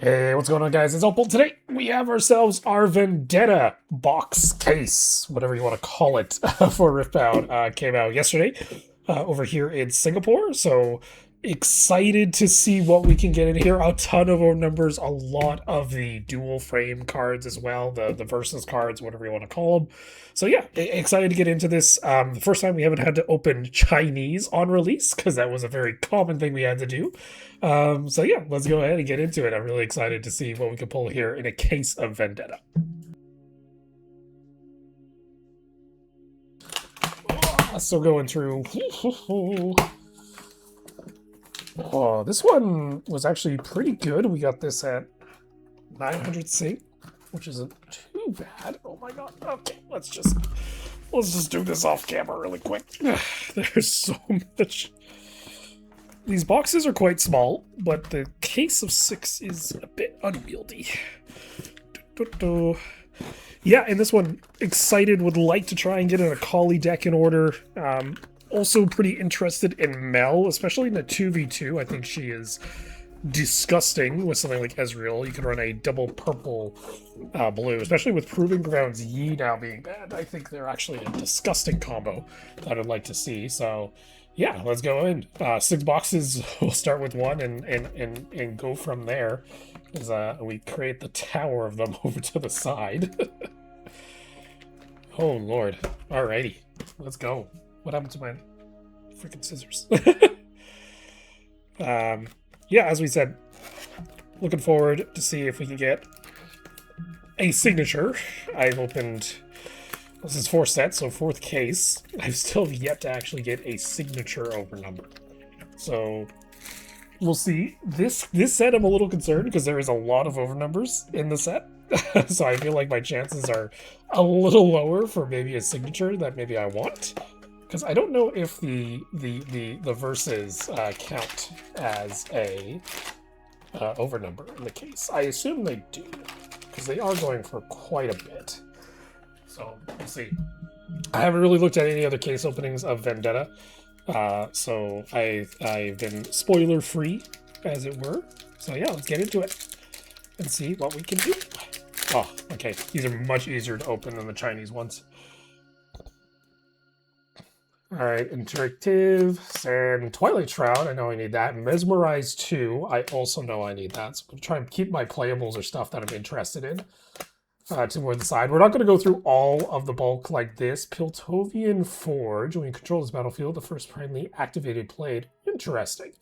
Hey, what's going on, guys? It's Opal. Today we have ourselves our Vendetta box case, whatever you want to call it, for Riftbound. Came out yesterday over here in Singapore. So excited to see what we can get in here. A ton of our numbers, a lot of the dual frame cards as well, the versus cards, whatever you want to call them. So yeah, excited to get into this. The first time we haven't had to open Chinese on release because that was a very common thing we had to do. So yeah, let's go ahead and get into it. I'm really excited to see what we can pull here in a case of Vendetta. Still going through. Oh, this one was actually pretty good. We got this at 900 sync, which isn't too bad. Oh my god. Okay, let's just do this off camera really quick. There's so much. These boxes are quite small, but the case of 6 is a bit unwieldy. Yeah, and this one, excited, would like to try and get an Akali deck in order. Also pretty interested in Mel, especially in the 2v2. I think she is disgusting with something like Ezreal. You can run a double purple blue, especially with Proving Grounds Yi now being banned. I think they're actually a disgusting combo that I'd like to see. So yeah, let's go in. 6 boxes. We'll start with one and go from there as we create the tower of them over to the side. Oh lord. Alrighty, let's go. What happened to my freaking scissors? Yeah, as we said, looking forward to see if we can get a signature. I've opened, this is 4 sets, so 4th case. I've still yet to actually get a signature over number. So we'll see. This set I'm a little concerned because there is a lot of over numbers in the set. So I feel like my chances are a little lower for maybe a signature that maybe I want. Because I don't know if the verses count as a over number in the case. I assume they do, because they are going for quite a bit. So we'll see. I haven't really looked at any other case openings of Vendetta, so I've been spoiler free, as it were. So yeah, let's get into it and see what we can do. Oh, okay. These are much easier to open than the Chinese ones. Alright, Interactive, and Twilight Shroud, I know I need that. Mesmerize 2, I also know I need that. So I'm going to try and keep my playables or stuff that I'm interested in toward the side. We're not going to go through all of the bulk like this. Piltovian Forge, when you control this battlefield, the first primely activated played. Interesting.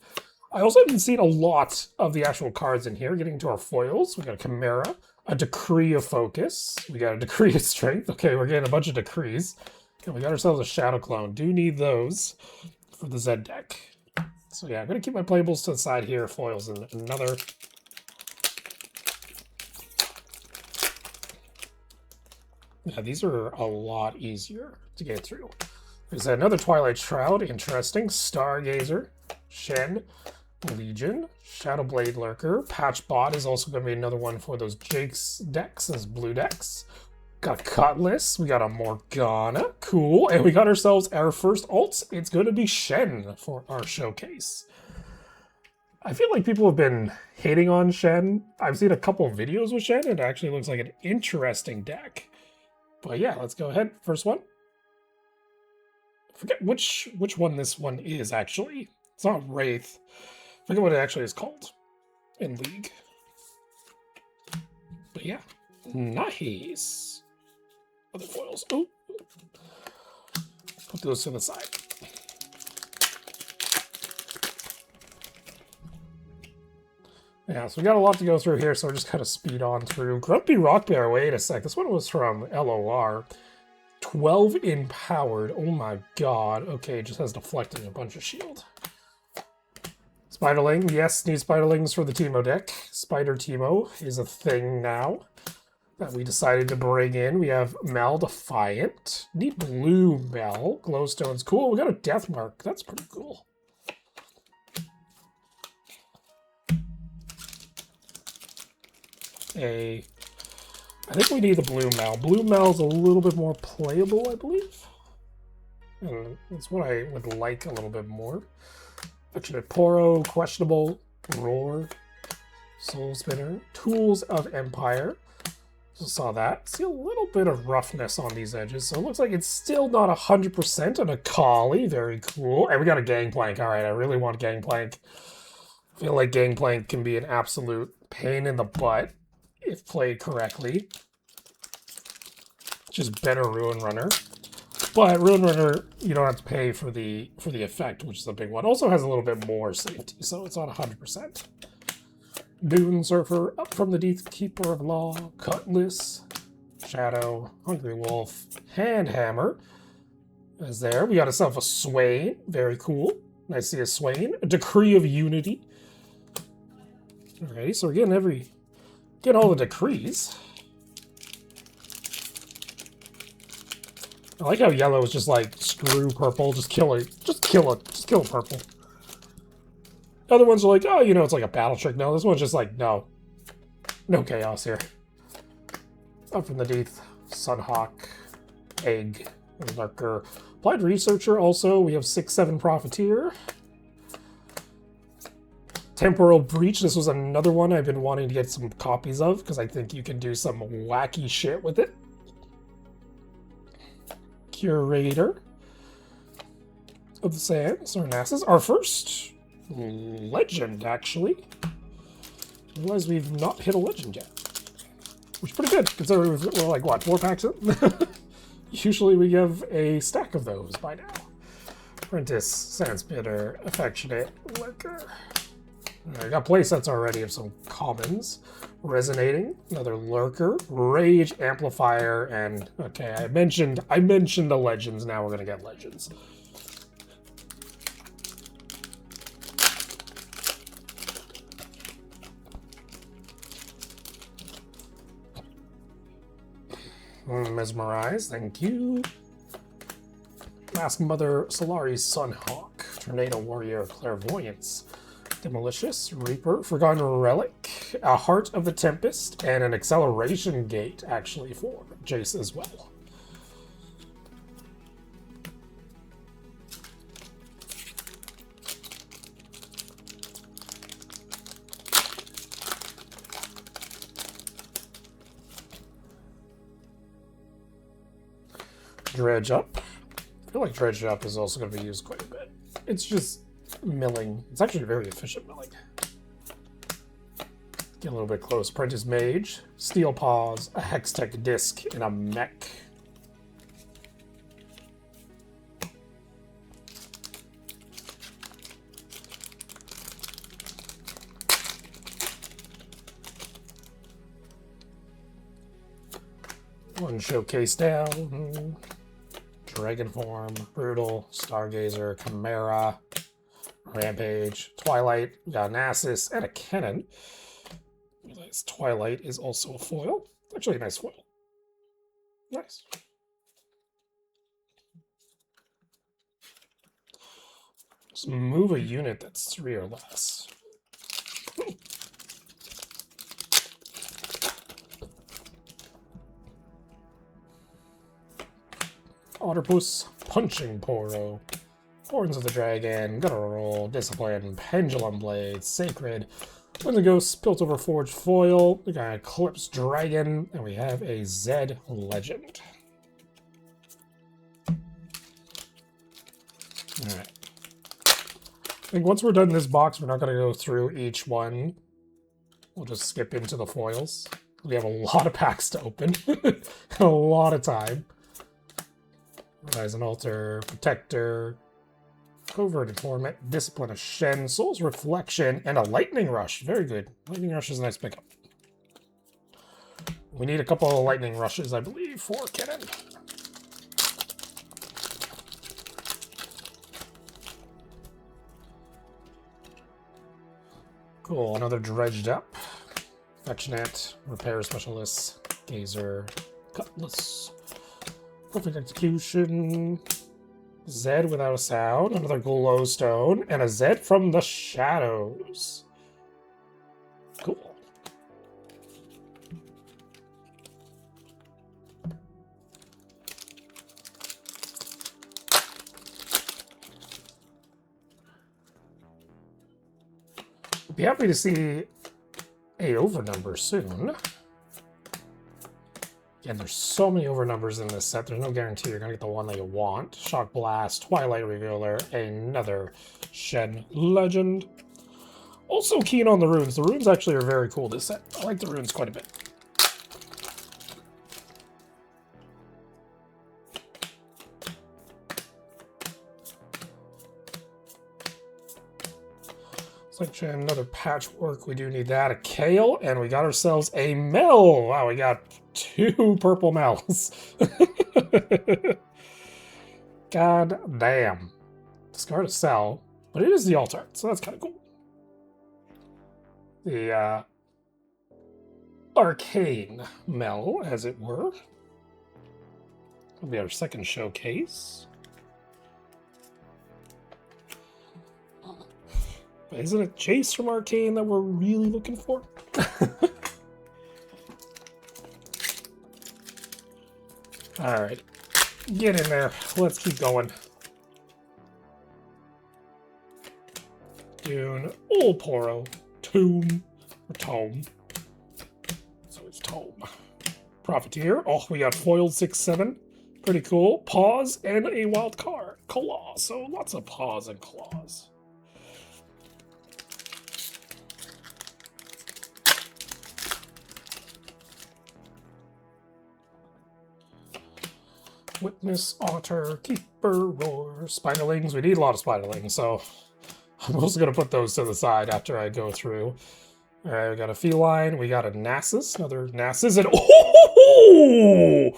I also haven't seen a lot of the actual cards in here. Getting into our foils, we got a Chimera, a Decree of Focus, we got a Decree of Strength. Okay, we're getting a bunch of decrees. We got ourselves a Shadow Clone. Do need those for the Zed deck. So yeah, I'm going to keep my playables to the side here. Foils and another. Yeah, these are a lot easier to get through. There's another Twilight Shroud. Interesting. Stargazer. Shen. Legion. Shadowblade Lurker. Patchbot is also going to be another one for those Jake's decks, as blue decks. Got a Cutlass, we got a Morgana, cool, and we got ourselves our first ult. It's going to be Shen for our showcase. I feel like people have been hating on Shen. I've seen a couple of videos with Shen, and it actually looks like an interesting deck. But yeah, let's go ahead. First one. I forget which one this one is, actually. It's not Wraith. I forget what it actually is called in League. But yeah, nice. Other foils. Oh, put those to the side. Yeah, so we got a lot to go through here, so we're just kind of speed on through. Grumpy Rock Bear, wait a sec. This one was from LOR. 12 empowered. Oh my god. Okay, it just has deflecting a bunch of shield. Spiderling, yes, need Spiderlings for the Teemo deck. Spider Teemo is a thing now that we decided to bring in. We have Mel Defiant. Need blue Mel. Glowstone's cool. We got a Death Mark. That's pretty cool. I think we need the blue Mel. Blue Mel's a little bit more playable, I believe. And that's what I would like a little bit more. Affectionate Poro, questionable. Roar. Soul Spinner, Tools of Empire. Just saw that. See a little bit of roughness on these edges, so it looks like it's still not 100% on a collie. Very cool. And we got a Gangplank. All right, I really want Gangplank. I feel like Gangplank can be an absolute pain in the butt if played correctly. Just better Ruin Runner. But Ruin Runner, you don't have to pay for the effect, which is a big one. Also has a little bit more safety, so it's not 100%. Dune Surfer, Up from the Deep, Keeper of Law, Cutlass, Shadow, Hungry Wolf, Hand Hammer is there. We got ourselves a Swain, very cool. Nice to see a Swain. A Decree of Unity. Alrighty, so we're getting all the decrees. I like how yellow is just like, screw purple, just kill it. Just kill it. Just kill purple. Other ones are like, oh, you know, it's like a battle trick. No, this one's just like, no. No chaos here. Up from the deep, Sunhawk, Egg, Lurker. Applied Researcher also. We have 6-7 Profiteer. Temporal Breach. This was another one I've been wanting to get some copies of because I think you can do some wacky shit with it. Curator of the Sands, or Nassus. Our first legend, actually. Realize we've not hit a legend yet. Which is pretty good, considering we're like, what, 4 packs in? Usually we have a stack of those by now. Apprentice, Sandspinner, Affectionate, Lurker. I got playsets already of some commons. Resonating, another Lurker, Rage Amplifier, and okay, I mentioned the legends, now we're gonna get legends. Mesmerize, thank you. Mask Mother, Solari's Sunhawk, Tornado Warrior, Clairvoyance, Demolicious, Reaper, Forgotten Relic, a Heart of the Tempest, and an Acceleration Gate, actually, for Jace as well. Dredge Up. I feel like Dredge Up is also going to be used quite a bit. It's just milling. It's actually very efficient milling. Get a little bit close. Apprentice Mage, Steel Paws, a Hextech Disc, and a Mech. One showcase down. Dragon Form, Brutal, Stargazer, Chimera, Rampage, Twilight, we got Nassus, and a Cannon. Realize Twilight is also a foil. Actually a nice foil. Nice. Just move a unit that's 3 or less. Otterpuss, Punching Poro, Horns of the Dragon, Guttural Roll, Discipline, Pendulum Blade, Sacred, Winds and Ghosts, Piltover Forge Foil, we got Eclipse Dragon, and we have a Zed Legend. Alright. I think once we're done in this box, we're not going to go through each one. We'll just skip into the foils. We have a lot of packs to open. A lot of time. Horizon Altar, Protector, Covert Informant, Discipline of Shen, Soul's Reflection, and a Lightning Rush. Very good. Lightning Rush is a nice pickup. We need a couple of Lightning Rushes, I believe, for Cannon. Cool, another Dredged Up. Affectionate, Repair Specialist, Gazer, Cutlass. Perfect Execution, Zed without a sound, another Glowstone, and a Zed from the Shadows. Cool. Be happy to see a overnumber soon. Again, there's so many overnumbers in this set. There's no guarantee you're going to get the one that you want. Shock Blast, Twilight Revealer, another Shen Legend. Also keen on the runes. The runes actually are very cool this set. I like the runes quite a bit. Like another patchwork, we do need that. A Kale, and we got ourselves a Mel. Wow, we got 2 purple Mels. God damn. Discard a cell, but it is the alt art, so that's kind of cool. The Arcane Mel, as it were. Will be our second showcase. But isn't it Chase from Arcane that we're really looking for? Alright. Get in there. Let's keep going. Dune, Old Poro, Tomb, or Tome. So it's Tome. Profiteer. Oh, we got foiled 6/7. Pretty cool. Paws and a wild card. Claw. So lots of paws and claws. Witness, Otter, Keeper, Roar, Spiderlings. We need a lot of Spiderlings, so I'm also going to put those to the side after I go through. Alright, we got a Feline, we got a Nasus, another Nasus, and oh!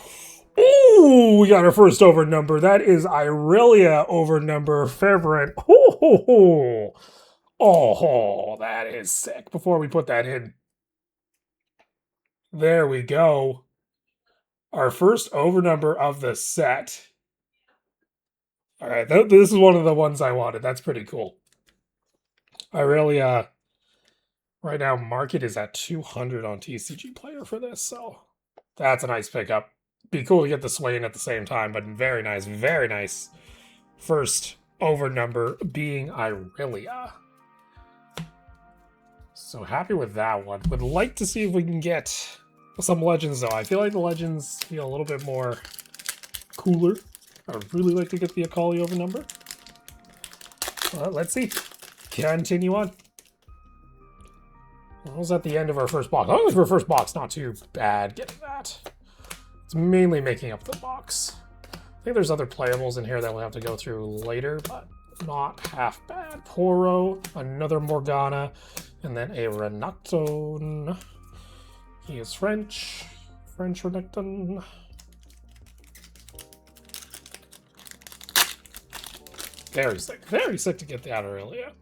Oh! We got our first overnumber. That is Irelia overnumber favorite. Oh! Oh, that is sick. Before we put that in. There we go. Our first overnumber of the set. Alright, this is one of the ones I wanted. That's pretty cool. Irelia, right now, market is at 200 on TCG Player for this, so that's a nice pickup. Be cool to get the Swain at the same time, but very nice, very nice. First overnumber being Irelia. So happy with that one. Would like to see if we can get some Legends, though. I feel like the Legends feel a little bit more cooler. I would really like to get the Akali overnumber. Well, let's see. Continue on. What was at the end of our first box? Oh, for our first box, not too bad getting that. It's mainly making up the box. I think there's other playables in here that we'll have to go through later, but not half bad. Poro, another Morgana, and then a Renekton. He is French. French Renekton. Very sick. Very sick to get the Irelia.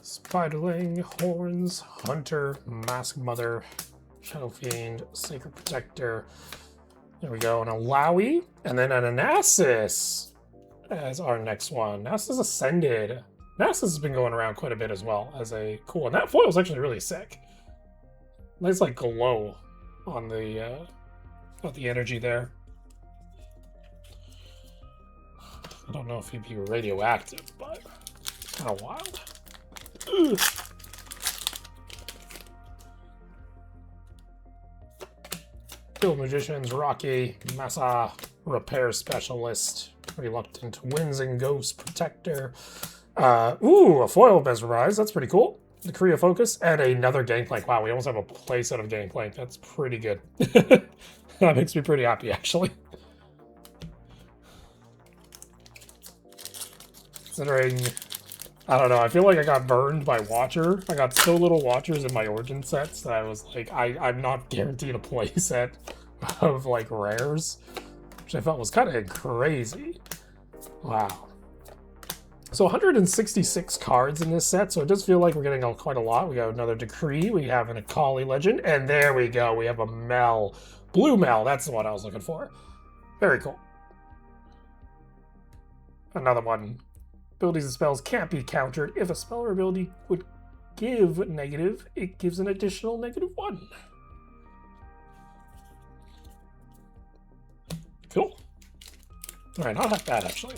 Spiderling, Horns, Hunter, Mask Mother, Shadow Fiend, Sacred Protector. There we go. An Alawi, and then an Nasus as our next one. Nasus Ascended. Nasus has been going around quite a bit as well as a cool. And that foil is actually really sick. Nice like glow on the energy there. I don't know if he'd be radioactive, but it's kind of wild. Ugh. Guild Magicians, Rocky, Massa, Repair Specialist, Reluctant Winds and Ghost Protector. Ooh, a foil Mesmerize, that's pretty cool. The Korea Focus, and another Gangplank. Wow, we almost have a playset of Gangplank. That's pretty good. That makes me pretty happy, actually. Considering, I don't know, I feel like I got burned by Watcher. I got so little Watchers in my Origin sets that I was like, I'm not guaranteed a playset of, like, rares, which I felt was kind of crazy. Wow. So 166 cards in this set, so it does feel like we're getting quite a lot. We got another Decree, we have an Akali Legend, and there we go, we have a Mel. Blue Mel, that's the one I was looking for. Very cool. Another one. Abilities and spells can't be countered. If a spell or ability would give negative, it gives an additional -1. Cool. Alright, not half bad, actually.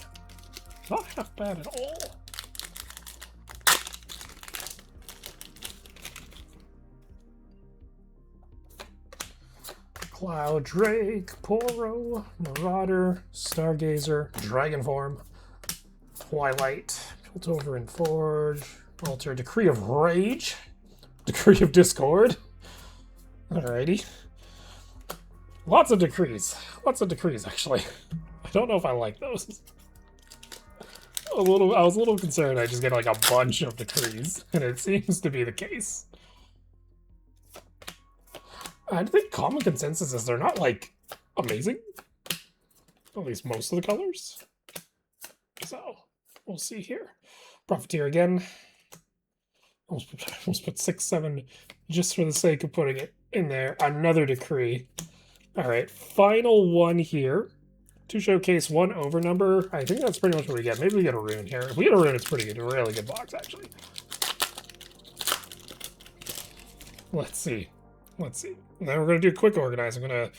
Not half bad at all. Cloud Drake, Poro, Marauder, Stargazer, Dragonform, Twilight, Piltover and Forge, Alter, Decree of Rage, Decree of Discord. Alrighty. Lots of decrees. Lots of decrees, actually. I don't know if I like those. I was a little concerned I just get like a bunch of decrees, and it seems to be the case. I think common consensus is they're not, like, amazing. At least most of the colors. So, we'll see here. Profiteer again. Almost put 6, 7 just for the sake of putting it in there. Another decree. Alright, final one here. 2 showcase, 1 overnumber. I think that's pretty much what we get. Maybe we get a rune here. If we get a rune, it's pretty good. A really good box, actually. Let's see. Let's see. And then we're going to do quick organize. I'm going to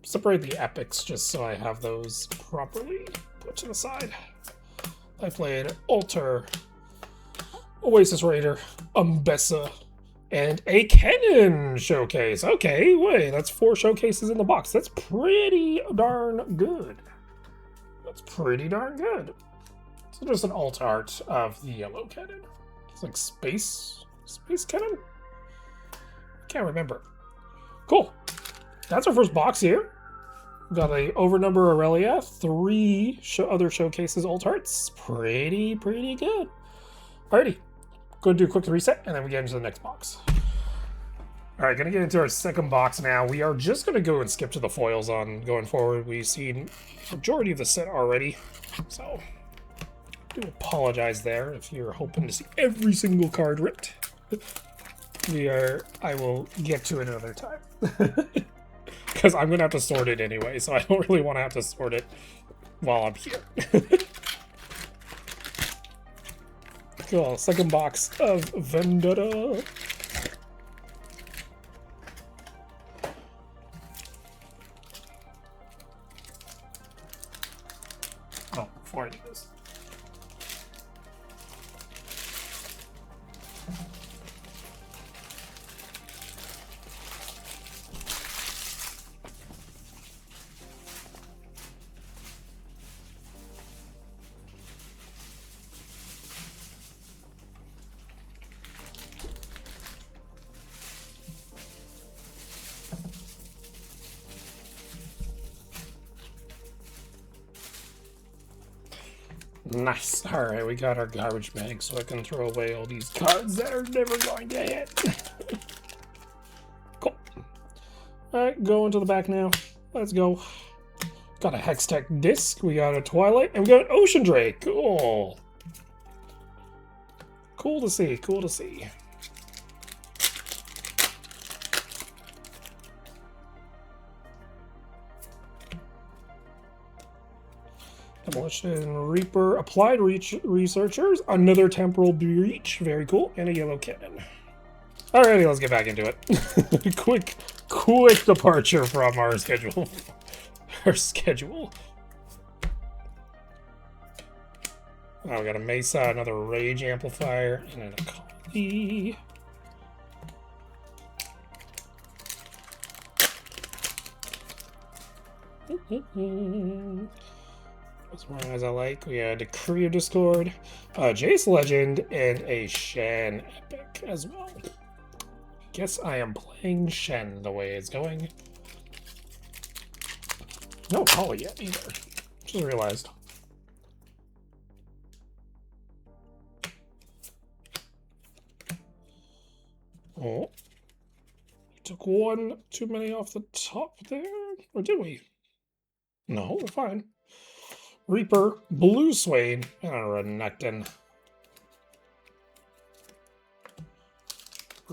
separate the epics just so I have those properly put to the side. I played Alter, Oasis Raider, Umbessa, and a Kennen showcase. Okay, wait, that's 4 showcases in the box. That's pretty darn good. That's pretty darn good. So just an alt art of the yellow Kennen. It's like Space Kennen? Can't remember. Cool. That's our first box here. We've got a overnumber Aurelia, 3 other showcases alt arts. Pretty good. Alrighty. Go do a quick reset, and then we get into the next box. Alright, gonna get into our second box now. We are just gonna go and skip to the foils on going forward. We've seen the majority of the set already, so I do apologize there if you're hoping to see every single card ripped. I will get to it another time. Because I'm gonna have to sort it anyway, so I don't really want to have to sort it while I'm here. Cool, second box of Vendetta. Oh, before I do this. Nice. Alright, we got our garbage bag so I can throw away all these cards that are never going to hit. Cool. Alright, go into the back now. Let's go. Got a Hextech disc, we got a Twilight, and we got an Ocean Drake. Cool. Cool to see, cool to see. Demolition Reaper, Applied Researchers, another Temporal Breach, very cool, and a Yellow Cannon. Alrighty, let's get back into it. quick departure from our schedule. Oh, we got a Mesa, another Rage Amplifier, and an Akali. As long as I like, we had Decree of Discord, Jace Legend, and a Shen Epic as well. Guess I am playing Shen the way it's going. No Akali yet either. Just realized. Oh. Took one too many off the top there. Or did we? No, we're fine. Reaper, Blue Swain, and a Renekton.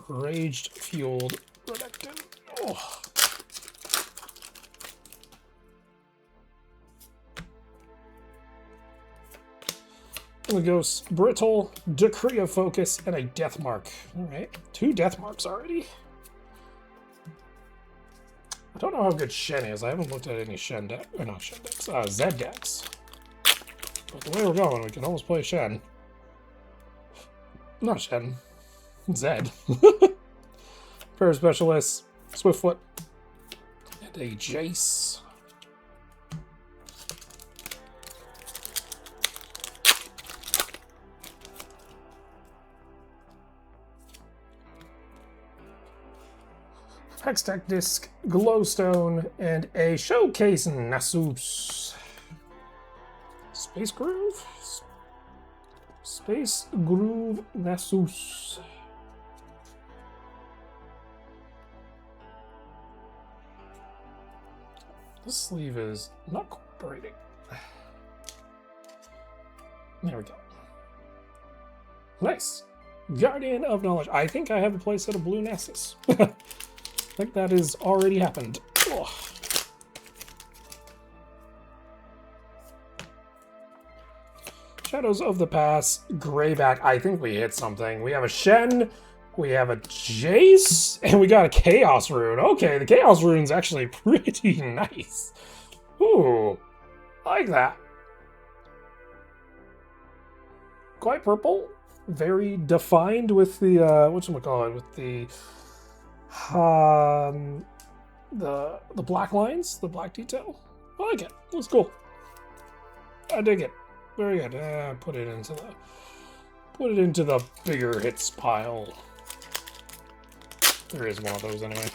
Raged Fueled Renekton. Oh. And we go Brittle, Decree of Focus, and a Death Mark. Alright, 2 Death Marks already. I don't know how good Shen is. I haven't looked at any Shen deck, or not Shen decks, Zed decks. But the way we're going, we can almost play Shen. Not Shen. Zed. Pair Specialists, Swiftfoot, and And a Jace. Hextech Disc, Glowstone, and a Showcase Nasus. Space Groove? Space Groove Nasus. This sleeve is not cooperating. There we go. Nice. Guardian of Knowledge. I think I have a playset of Blue Nasus. I think that has already happened. Ugh. Shadows of the Past, Greyback. I think we hit something. We have a Shen, we have a Jace, and we got a Chaos Rune. Okay, the Chaos Rune's actually pretty nice. Ooh, I like that. Quite purple, very defined with the whatchamacallit, with the black lines, the black detail. I like it. It's cool. I dig it. Very good. Put it into the bigger hits pile. There is one of those anyway.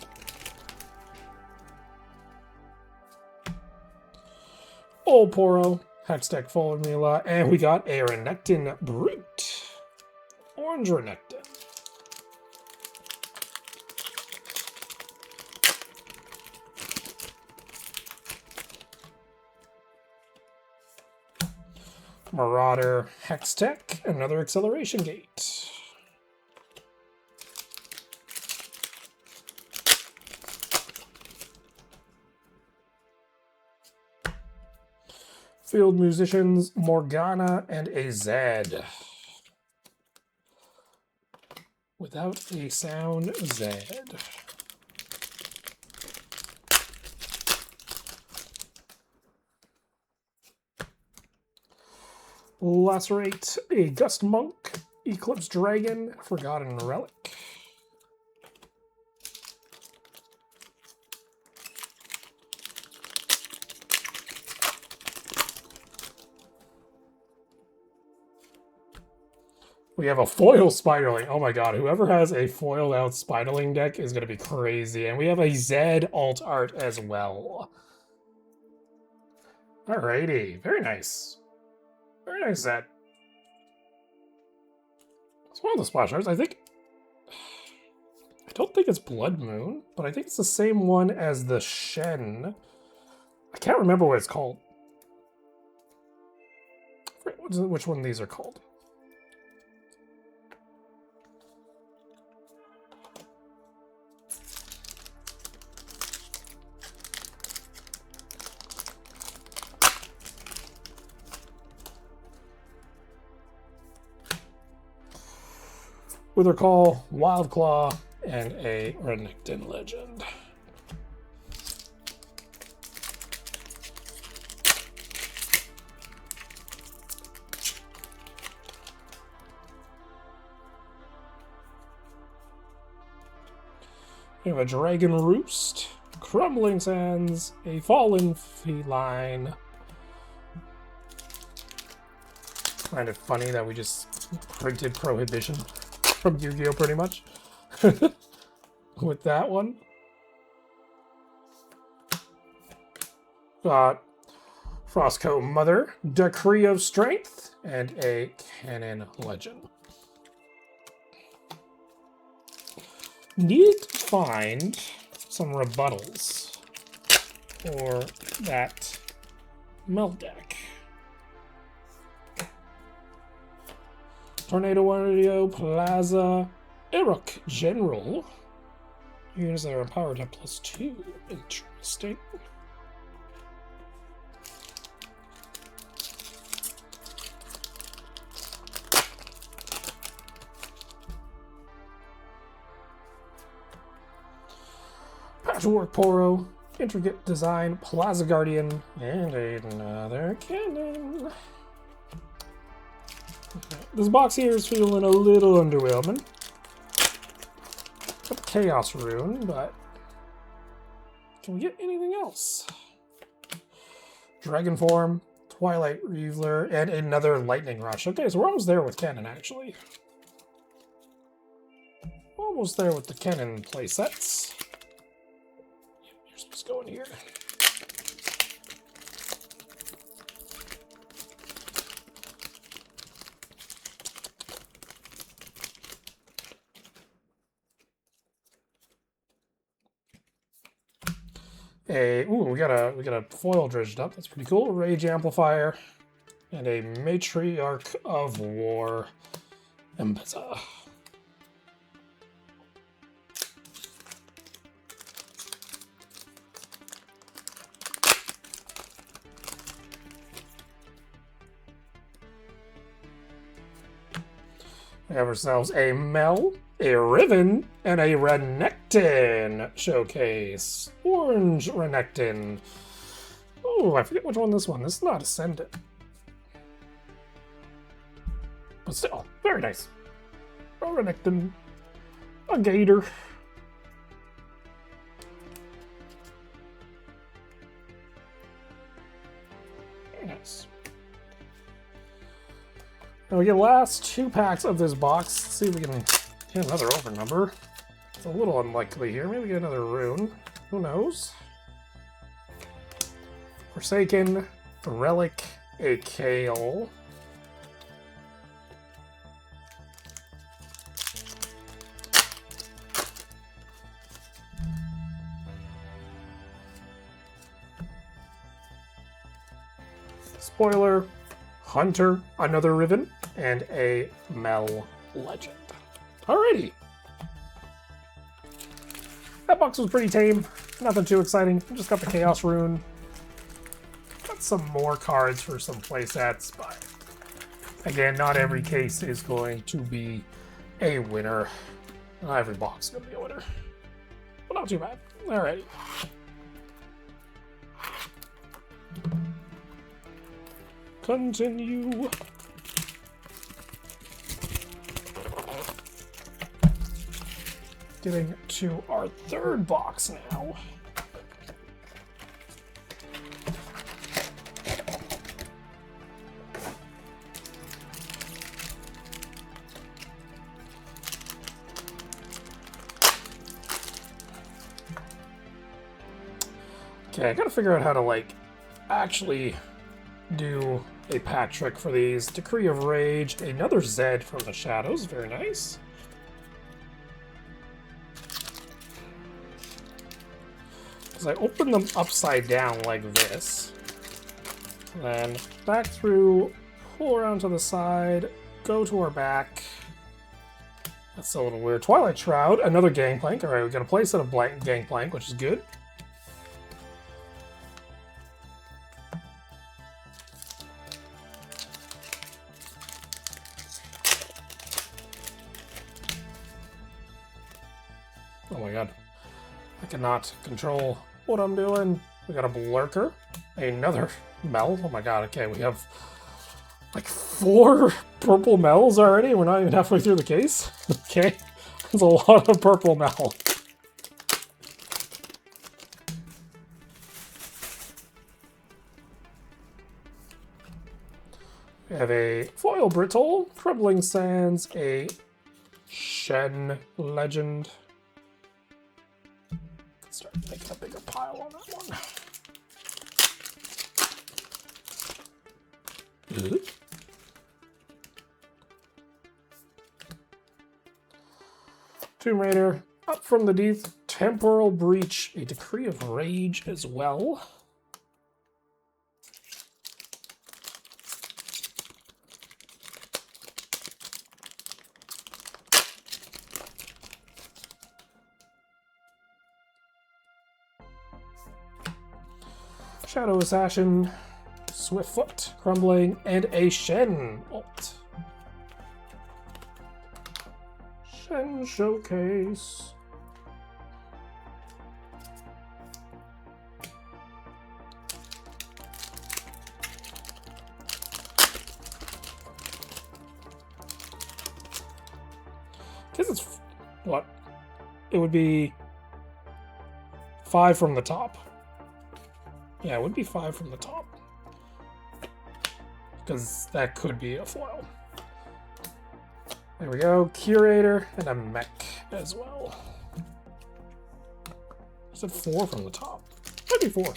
Old Poro, Hextech Formula, and we got a Renekton Brute. Orange Renekton. Marauder, Hextech, another Acceleration Gate. Field Musicians, Morgana, and a Zed. Without a sound, Zed. Lacerate, a Gust Monk, Eclipse Dragon, Forgotten Relic. We have a foil Spiderling. Oh my god, whoever has a foiled out Spiderling deck is going to be crazy. And we have a Zed alt art as well. Alrighty, very nice. Very nice Zed. It's one of the splash arts. I don't think it's Blood Moon, but I think it's the same one as the Shen. I can't remember what it's called. Which one of these are called? Withercall, Wildclaw, and a Renekton Legend. We have a Dragon Roost, Crumbling Sands, a Fallen Feline. Kind of funny that we just printed Prohibition from Yu-Gi-Oh! Pretty much. With that one. Got Frostcoat Mother, Decree of Strength, and a Cannon Legend. Need to find some rebuttals for that Meld deck. Tornado Warrior, Plaza, Erok General. Units that are empowered at +2. Interesting. Patchwork Poro, Intricate Design, Plaza Guardian, and another cannon. Okay. This box here is feeling a little underwhelming. Chaos Rune, but Can we get anything else? Dragon Form, Twilight Reveler, and another Lightning Rush. Okay, so we're almost there with Cannon, actually. Almost there with the Cannon playsets. You're supposed to go in here. We got a foil dredged up. That's pretty cool. Rage Amplifier and a Matriarch of War Mbeza. We have ourselves a Mel, a Riven, and a Renekton showcase. Orange Renekton. Oh, I forget which one this one. This is not Ascendant. But still, very nice. A Renekton. A Gator. Very nice. Now we get the last 2 packs of this box. Let's see if we can get another over number. It's a little unlikely here. Maybe get another rune. Who knows? Forsaken, Relic, a Kale. Spoiler, Hunter, another Riven, and a Mel Legend. Alrighty. That box was pretty tame. Nothing too exciting. Just got the Chaos Rune. Got some more cards for some playsets, but again, not every case is going to be a winner. Not every box is going to be a winner. But not too bad. Alrighty. Continue. Getting to our 3rd box now. Okay, I gotta figure out how to, like, actually do a pack trick for these. Decree of Rage, another Zed from the Shadows, very nice. Because I open them upside down like this. Then back through, pull around to the side, go to our back. That's a little weird. Twilight Shroud, another Gangplank. Alright, we got a playset of blank Gangplank, which is good. Oh my god. I cannot control what I'm doing. We got a Blurker. Another Mel. Oh my god, okay, we have like 4 purple Mels already. We're not even halfway through the case. Okay, that's a lot of purple Mel. We have a Foil Brittle, Troubling Sands, a Shen Legend. Start making a bigger pile on that one. Tomb Raider, Up from the Deep, Temporal Breach, a Decree of Rage as well. Shadow Assassin, Swiftfoot, Crumbling, and a Shen ult. Shen Showcase. Guess it's what? It would be 5 from the top. Yeah, it would be 5 from the top. Because that could be a foil. There we go. Curator and a mech as well. Is it 4 from the top? Might be 4.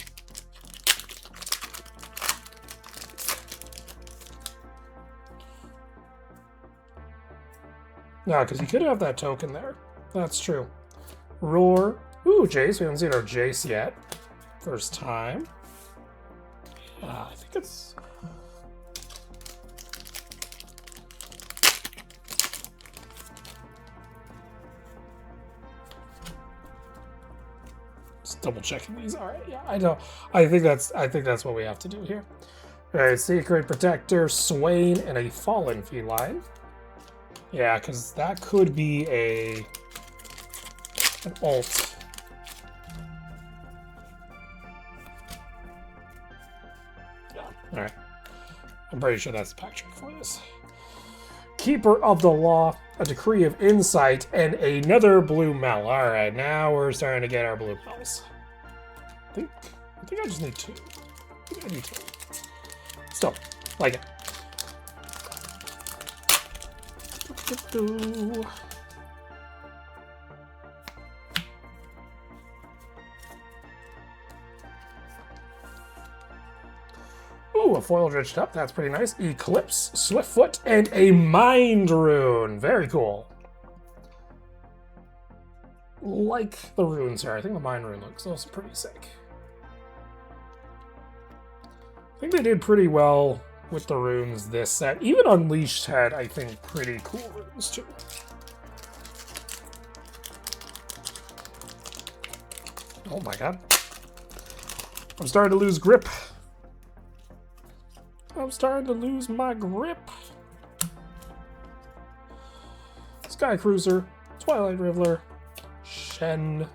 No, because you could have that token there. That's true. Roar. Ooh, Jace. We haven't seen our Jace yet. First time. I think it's... Just double checking these. All right, yeah, I know. I think that's what we have to do here. All right, Sacred Protector, Swain, and a Fallen Feline. Yeah, because that could be an alt. Yeah, alright. I'm pretty sure that's the pack trick for this. Keeper of the Law, a Decree of Insight, and another blue Mel. Alright, now we're starting to get our blue Mels. I think I just need 2. I think I need 2. Still, like it. Ooh, a foil dredged up. That's pretty nice. Eclipse, Swiftfoot, and a Mind Rune. Very cool. Like the runes here. I think the Mind Rune looks also pretty sick. I think they did pretty well with the runes this set. Even Unleashed had, I think, pretty cool runes too. Oh my god. I'm starting to lose grip. I'm starting to lose my grip. Sky Cruiser, Twilight Riveler, Shen.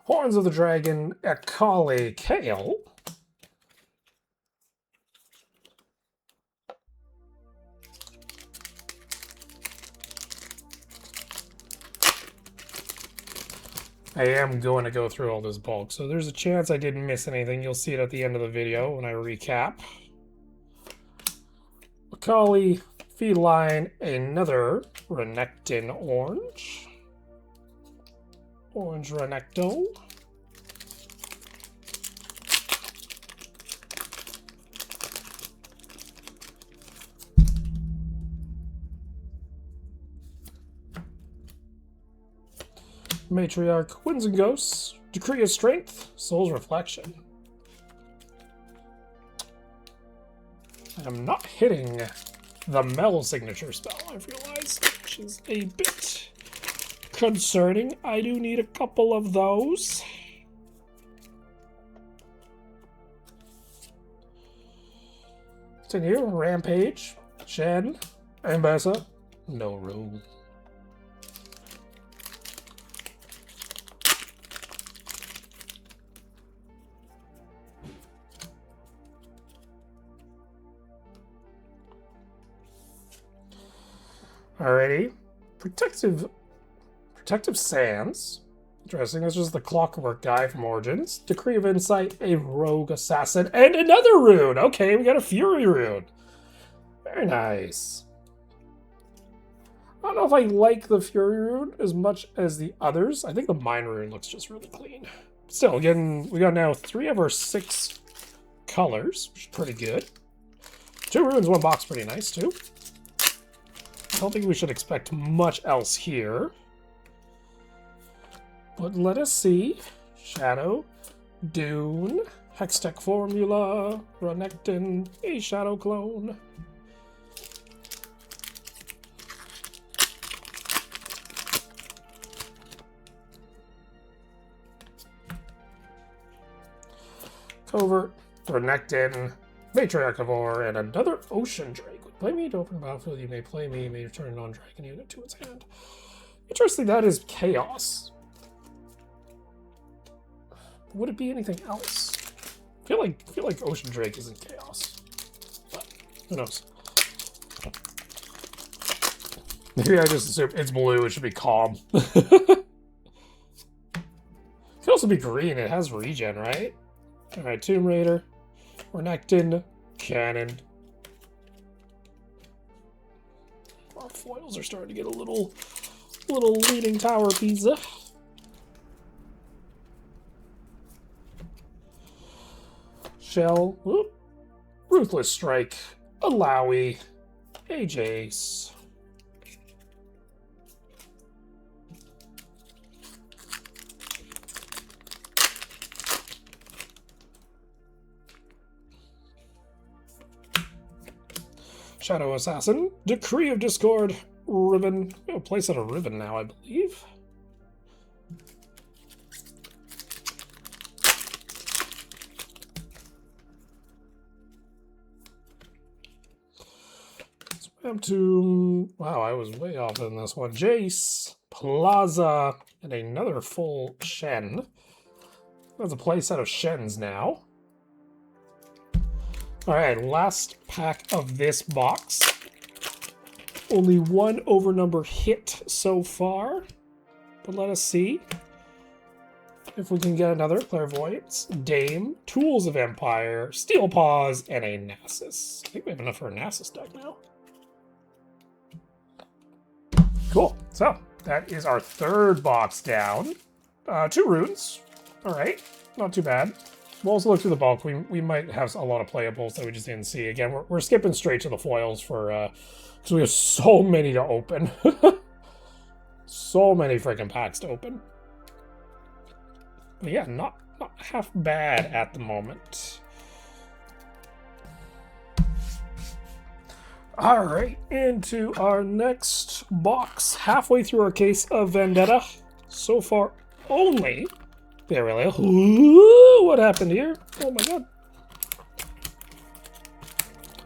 Horns of the Dragon, Akali Kale. I am going to go through all this bulk, so there's a chance I didn't miss anything. You'll see it at the end of the video when I recap. Akali, Feline, another Renekton Orange. Orange Renekton. Matriarch, Winds and Ghosts, Decree of Strength, Soul's Reflection. I'm not hitting the Mel signature spell, I've realized, which is a bit concerning. I do need a couple of those. Continue, Rampage, Shen, Ambassa, no rule. Alrighty. Protective Sands. Interesting. This was the Clockwork guy from Origins. Decree of Insight, a Rogue Assassin, and another rune! Okay, we got a Fury rune. Very nice. I don't know if I like the Fury rune as much as the others. I think the Mind rune looks just really clean. Still, again, we got now 3 of our 6 colors, which is pretty good. 2 runes, 1 box, pretty nice too. I don't think we should expect much else here. But let us see. Shadow, Dune, Hextech Formula, Renekton, a Shadow Clone. Covert, Renekton, Matriarch of Ore, and another Ocean Drake. Play me to open the battlefield, you may play me, you may return a non-dragon unit to its hand. Interesting, that is Chaos. would it be anything else? I feel like Ocean Drake is in Chaos. But who knows? Maybe I just assume it's blue, it should be calm. It could also be green, it has regen, right? Alright, Tomb Raider. Renekton. Cannon. Our foils are starting to get a little leaning tower pizza. Shell. Whoop. Ruthless Strike. Alawi. Ajace. Shadow Assassin, Decree of Discord, Ribbon. We have a place at a ribbon now, I believe. Swam to... Wow, I was way off in this one. Jace, Plaza, and another full Shen. There's a playset of Shens now. Alright, last pack of this box. Only one overnumber hit so far. But let us see if we can get another Clairvoyance, Dame, Tools of Empire, Steel Paws, and a Nasus. I think we have enough for a Nasus deck now. Cool. So, that is our third box down. 2 runes. Alright, not too bad. We'll also look through the bulk. We might have a lot of playables that we just didn't see. Again, we're skipping straight to the foils for because we have so many to open. So many freaking packs to open. But yeah, not half bad at the moment. All right, into our next box. Halfway through our case of Vendetta. So far, only... Yeah, really. Ooh, what happened here? Oh my god.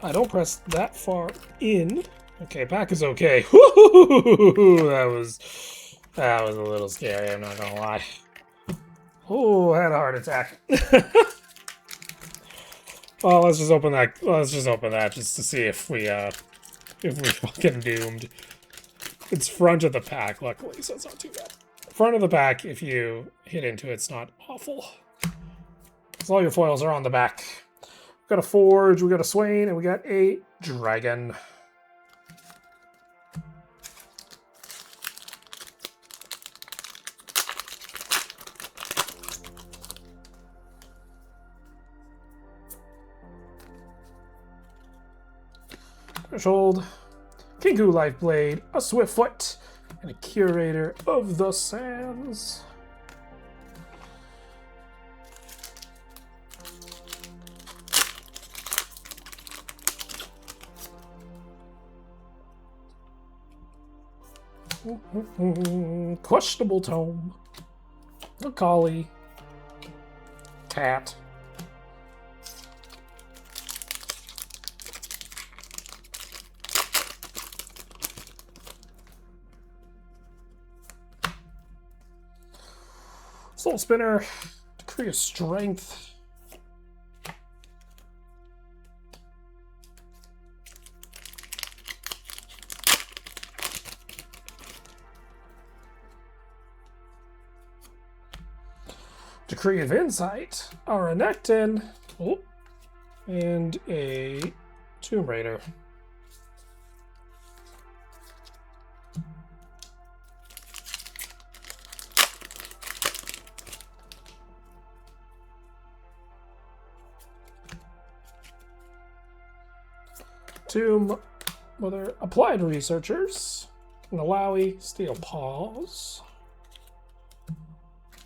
I don't press that far in. Okay, pack is okay. Woo-hoo-hoo-hoo-hoo-hoo. That was a little scary, I'm not gonna lie. Oh, I had a heart attack. Well, let's just open that. Let's just open that just to see if we fucking doomed. It's front of the pack, luckily, so it's not too bad. Front of the pack, if you hit into it, it's not awful. Because all your foils are on the back. We got a Forge, we got a Swain, and we got a Dragon. Threshold, Kingu Lifeblade, a Swiftfoot, and a Curator of the Sands. Questionable Tome, a Collie, Cat, Soul Spinner, Decree of Strength, Decree of Insight, a Renekton, oh, and a Tomb Raider. Tomb, Mother, Applied Researchers, an Alawi, Steel Paws.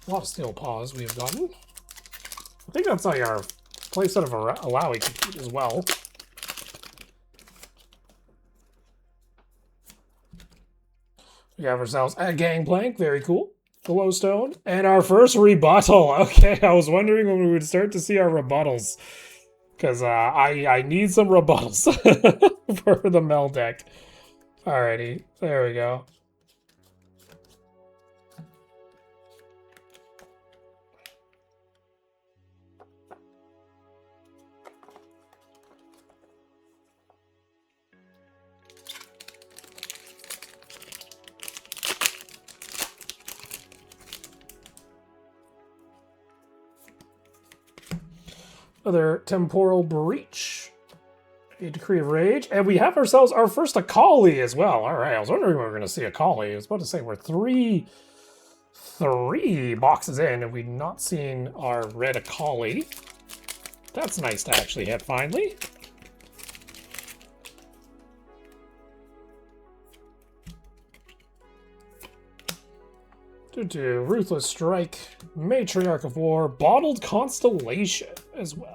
A lot of Steel Paws we have gotten. I think that's like our playset of Alawi complete as well. We have ourselves a Gangplank, very cool. Glowstone, and our first rebuttal. Okay, I was wondering when we would start to see our rebuttals. Because I need some rebuttals for the Mel deck. Alrighty, there we go. Another Temporal Breach. A Decree of Rage. And we have ourselves our first Akali as well. Alright, I was wondering when we were going to see Akali. I was about to say we're three boxes in and we've not seen our red Akali. That's nice to actually hit finally. Ruthless Strike, Matriarch of War, Bottled Constellation as well.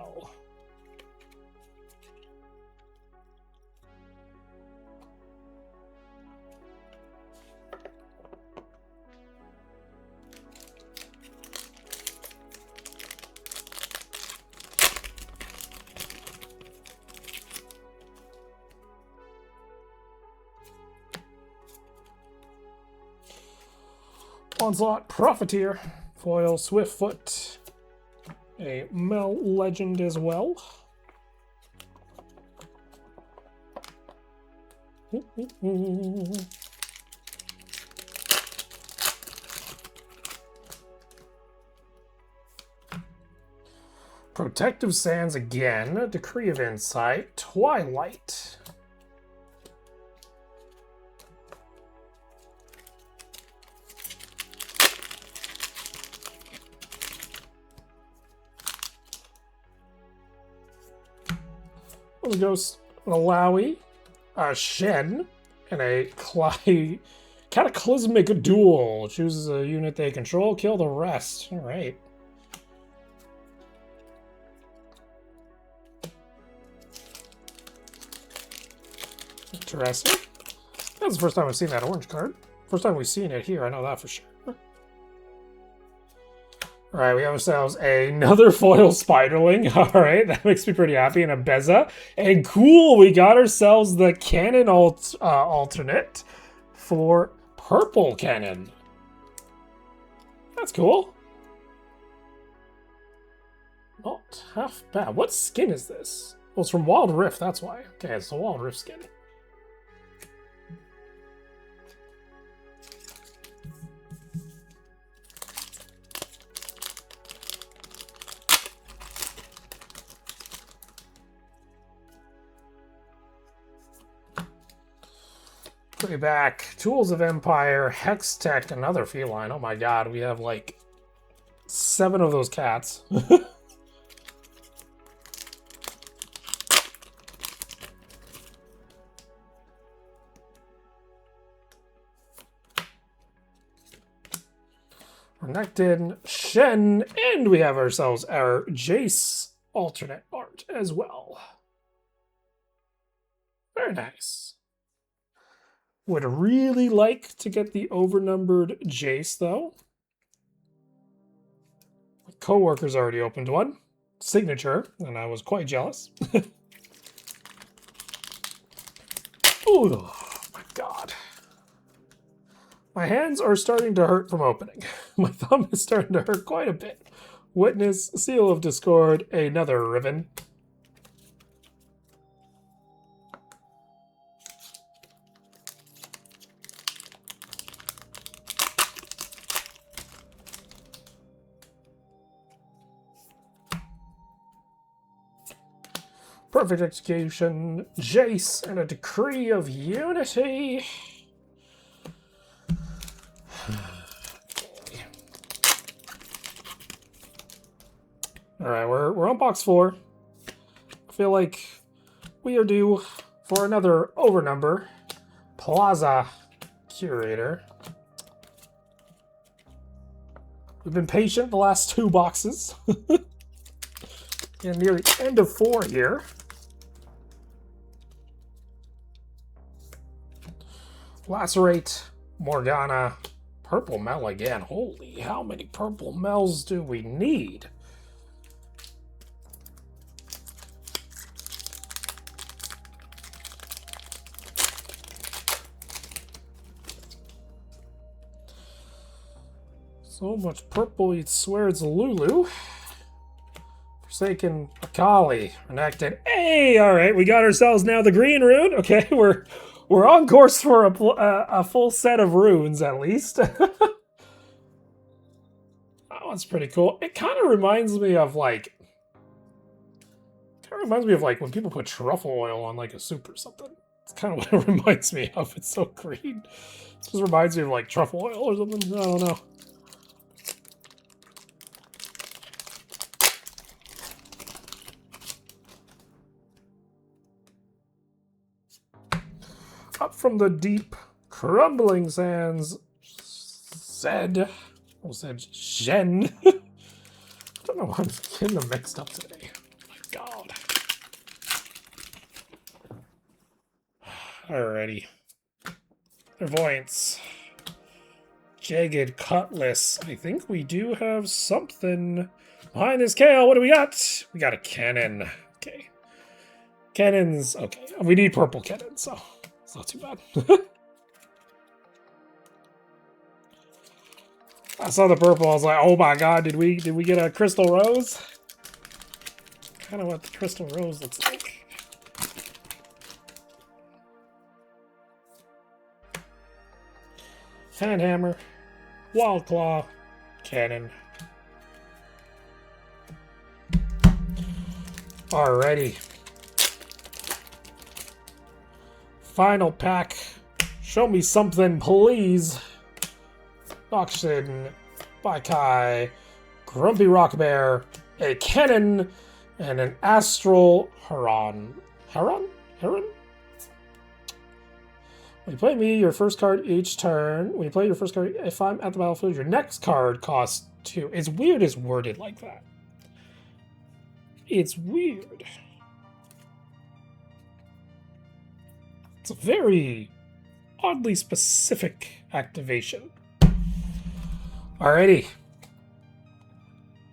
Onslaught, Profiteer, Foil, Swiftfoot, a Mel Legend as well. Protective Sands again, Decree of Insight, Twilight. Ghost, Malawi, a Shen, and a Cataclysmic Duel. Chooses a unit they control, kill the rest. Alright. Interesting. That's the first time I've seen that orange card. First time we've seen it here, I know that for sure. Alright, we have ourselves another foil Spiderling. Alright, that makes me pretty happy. And a Beza. And cool, we got ourselves the Cannon alternate for Purple Cannon. That's cool. Not half bad. What skin is this? Well, it's from Wild Rift, that's why. Okay, it's the Wild Rift skin. Way back, Tools of Empire, Hextech, another feline. Oh my god, we have like 7 of those cats. Renekton, Shen, and we have ourselves our Jace alternate art as well. Very nice. Would really like to get the overnumbered Jace, though. My co-worker's already opened one. Signature, and I was quite jealous. Oh my god. My hands are starting to hurt from opening. My thumb is starting to hurt quite a bit. Witness, Seal of Discord, another Riven. Perfect Execution, Jace, and a Decree of Unity. Alright, we're on box 4. I feel like we are due for another overnumber. Plaza Curator. We've been patient the last 2 boxes. And near the end of 4 here. Lacerate, Morgana, Purple Mel again. Holy, how many Purple Mels do we need? So much purple, you'd swear it's Lulu. Forsaken Akali, Renekton. Hey, all right, we got ourselves now the green rune. Okay, we're on course for a full set of runes at least. That one's pretty cool. It kind of reminds me of like Kind of reminds me of like when people put truffle oil on like a soup or something. It's kind of what it reminds me of. It's so green. It just reminds me of like truffle oil or something. I don't know. Up from the deep, crumbling sands, said Shen. I don't know why I'm getting them mixed up today. My God. Alrighty. Clairvoyance. Jagged Cutlass. I think we do have something behind this kale. What do we got? We got a cannon. Okay. Cannons. Okay. We need purple cannons, so it's not too bad. I saw the purple. I was like, oh my God, did we get a crystal rose? Kind of what the crystal rose looks like. Handhammer, Wild Claw, Cannon. Alrighty. Final pack. Show me something, please. Auction, Baikai, Grumpy Rock Bear, a Cannon, and an Astral Heron. Heron? When you play me, your first card each turn. When you play your first card, if I'm at the battlefield, your next card costs 2. It's weird it's worded like that. It's weird. It's a very oddly specific activation. Alrighty.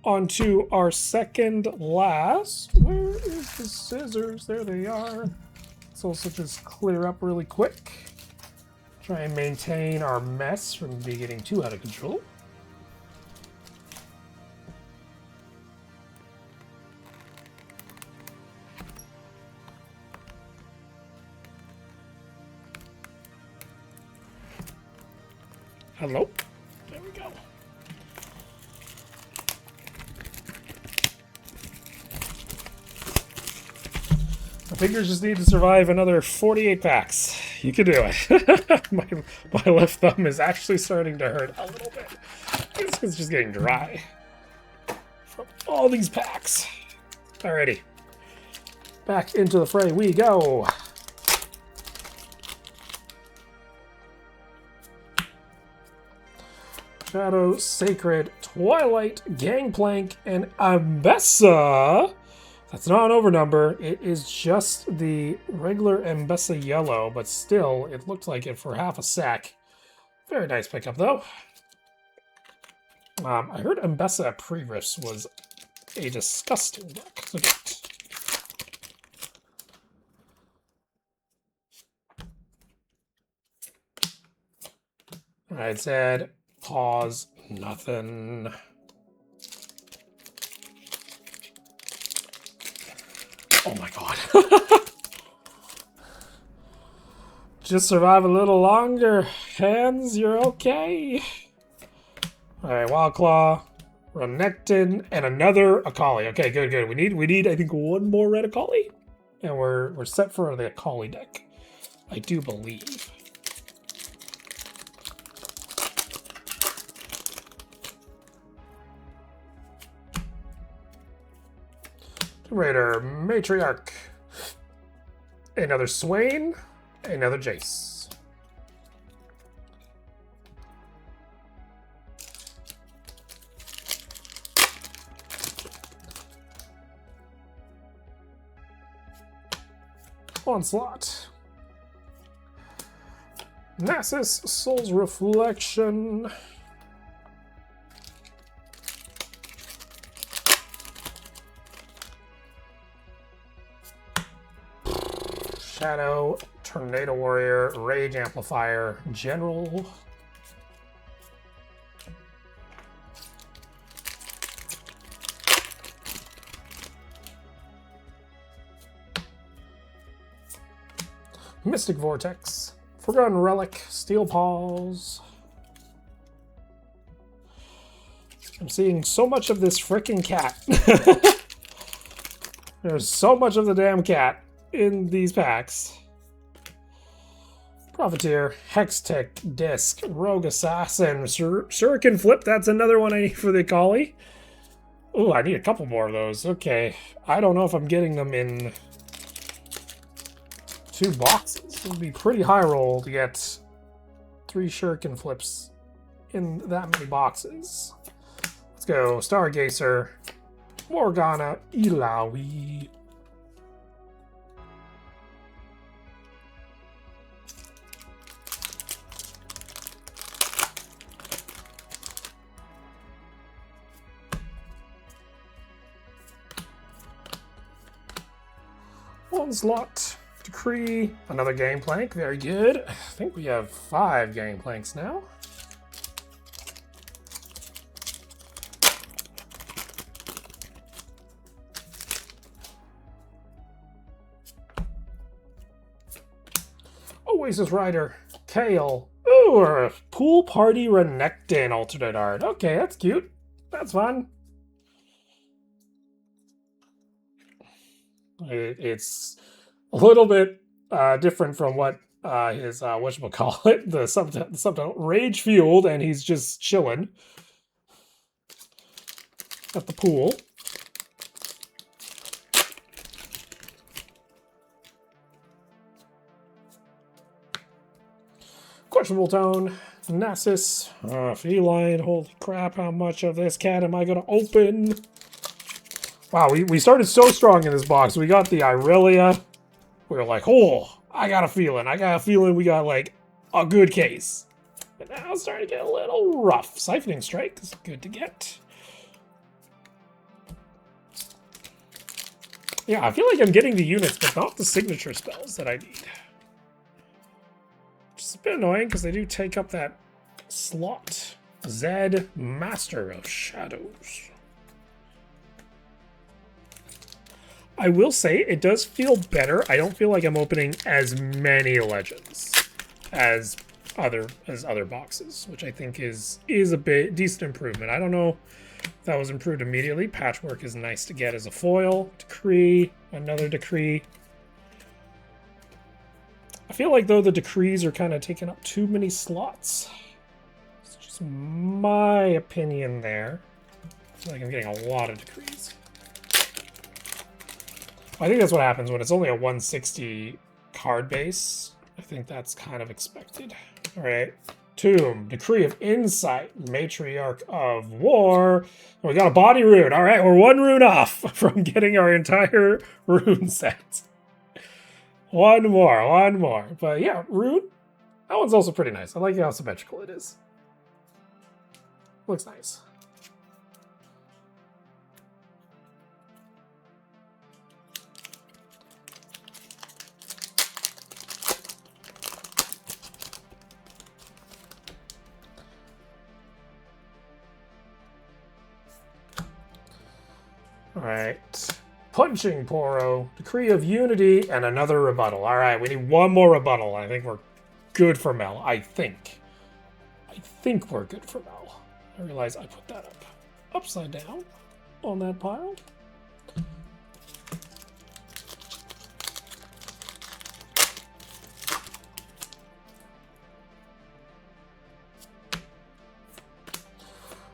On to our second last. Where is the scissors? There they are. Let's also just clear up really quick. Try and maintain our mess from getting too out of control. Hello? There we go. My fingers just need to survive another 48 packs. You can do it. my left thumb is actually starting to hurt a little bit. It's just getting dry from all these packs. Alrighty. Back into the fray we go. Shadow, Sacred, Twilight, Gangplank, and Ambessa. That's not an overnumber. It is just the regular Ambessa yellow, but still, it looked like it for half a sec. Very nice pickup, though. I heard Ambessa at pre-rifts was a disgusting deck. Look at it. Alright, Zed. Pause. Nothing. Oh my God. Just survive a little longer. Hands, you're okay. Alright, Wild Claw, Renekton, and another Akali. Okay, good, good. We need I think one more red Akali. And we're set for the Akali deck. I do believe. Raider, Matriarch, another Swain, another Jace. Onslaught, Nasus, Soul's Reflection, Shadow, Tornado Warrior, Rage Amplifier, General. Mystic Vortex, Forgotten Relic, Steel Paws. I'm seeing so much of this frickin' cat. There's so much of the damn cat in these packs. Profiteer, Hextech, Disc, Rogue Assassin, Shuriken Flip. That's another one I need for the Collie. Ooh, I need a couple more of those. Okay. I don't know if I'm getting them in 2 boxes. It would be pretty high roll to get 3 Shuriken Flips in that many boxes. Let's go. Stargazer, Morgana, Ilawi. Onslaught, Decree, another Gangplank, very good. I think we have 5 Gangplanks now. Oasis Rider, Kale, ooh, a Pool Party Renekton alternate art. Okay, that's cute. That's fun. It's a little bit different from what his whatchamacallit, the subtitle, Rage Fueled, and he's just chilling at the pool. Questionable Tone, Nasus, Feline, holy crap, how much of this cat am I going to open? Wow, we started so strong in this box. We got the Irelia. We were like, oh, I got a feeling we got, like, a good case. But now it's starting to get a little rough. Siphoning Strike is good to get. Yeah, I feel like I'm getting the units, but not the signature spells that I need. Which is a bit annoying, because they do take up that slot. Zed, Master of Shadows. I will say, it does feel better. I don't feel like I'm opening as many legends as other boxes, which I think is a bit decent improvement. I don't know if that was improved immediately. Patchwork is nice to get as a foil. Decree, another Decree. I feel like, though, the Decrees are kind of taking up too many slots. It's just my opinion there. I feel like I'm getting a lot of Decrees. I think that's what happens when it's only a 160 card base. I think that's kind of expected. All right. Tomb, Decree of Insight, Matriarch of War. We got a body rune. All right, we're 1 rune off from getting our entire rune set. One more. But yeah, rune. That one's also pretty nice. I like how symmetrical it is. Looks nice. Alright. Punching Poro, Decree of Unity, and another rebuttal. Alright, we need 1 more rebuttal. I think we're good for Mel. I think we're good for Mel. I realize I put that up upside down on that pile.